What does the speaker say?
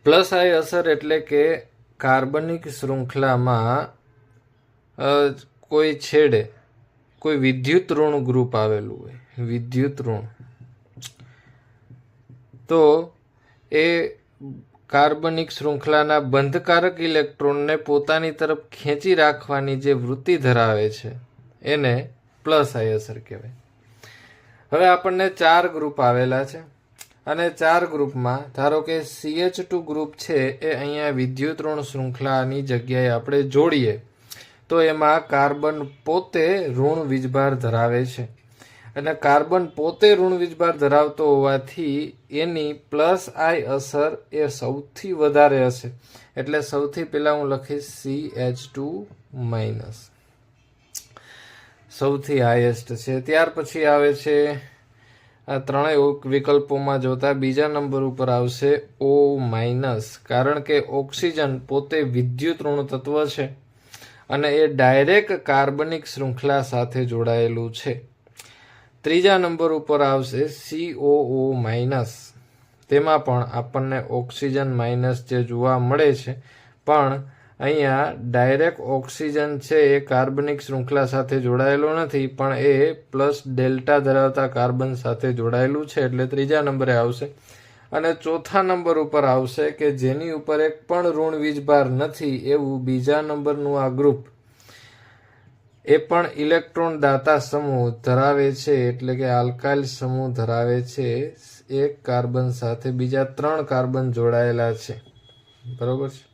Plus આઈ અસર એટલે કે કાર્બનિક શૃંખલામાં કોઈ છેડે કોઈ વિદ્યુત ઋણ ગ્રુપ આવેલું હોય, વિદ્યુત ઋણ, તો એ કાર્બનિક શૃંખલાના બંધકારક ઇલેક્ટ્રોનને પોતાની તરફ ખેંચી રાખવાની જે વૃત્તિ ધરાવે છે એને પ્લસ આઈ અસર કહેવાય. હવે આપણને 4 ગ્રુપ આવેલા છે અને 4 ગ્રુપમાં ધારો કે CH2 ગ્રુપ છે એ અહીંયા વિદ્યુત ઋણ શૃંખલાની જગ્યાએ આપણે જોડીએ તો એમાં કાર્બન પોતે ઋણ વીજભાર ધરાવે છે અને કાર્બન પોતે ઋણ વીજભાર ધરાવતો હોવાથી એની પ્લસ આઈ અસર એ સૌથી વધારે હશે. એટલે સૌથી પહેલાં હું લખીશ CH2-, સૌથી હાઈએસ્ટ છે. ત્યાર પછી આવે છે આ ત્રણેય વિકલ્પોમાં જોતા બીજા નંબર ઉપર આવશે O-, કારણ કે ઓક્સિજન પોતે વિદ્યુત ઋણ તત્વ છે અને એ ડાયરેક્ટ કાર્બનિક શૃંખલા સાથે જોડાયેલું છે. ત્રીજા નંબર ઉપર આવશે COO-, તેમાં પણ આપણને ઓક્સિજન માઇનસ જે જોવા મળે છે, પણ અહીંયા ડાયરેક્ટ ઓક્સિજન છે એ કાર્બનિક શૃંખલા સાથે જોડાયેલો નથી, પણ એ પ્લસ ડેલ્ટા ધરાવતા કાર્બન સાથે જોડાયેલું છે, એટલે ત્રીજા નંબરે આવશે. અને ચોથા નંબર ઉપર આવશે કે જેની ઉપર એક પણ ઋણ વીજભાર નથી એવું બીજા નંબરનું આ ગ્રુપ, એ પણ ઇલેક્ટ્રોન દાતા સમૂહ ધરાવે છે, એટલે કે આલ્કાઇલ સમૂહ ધરાવે છે. એક કાર્બન સાથે બીજા 3 કાર્બન જોડાયેલા છે. બરોબર છે.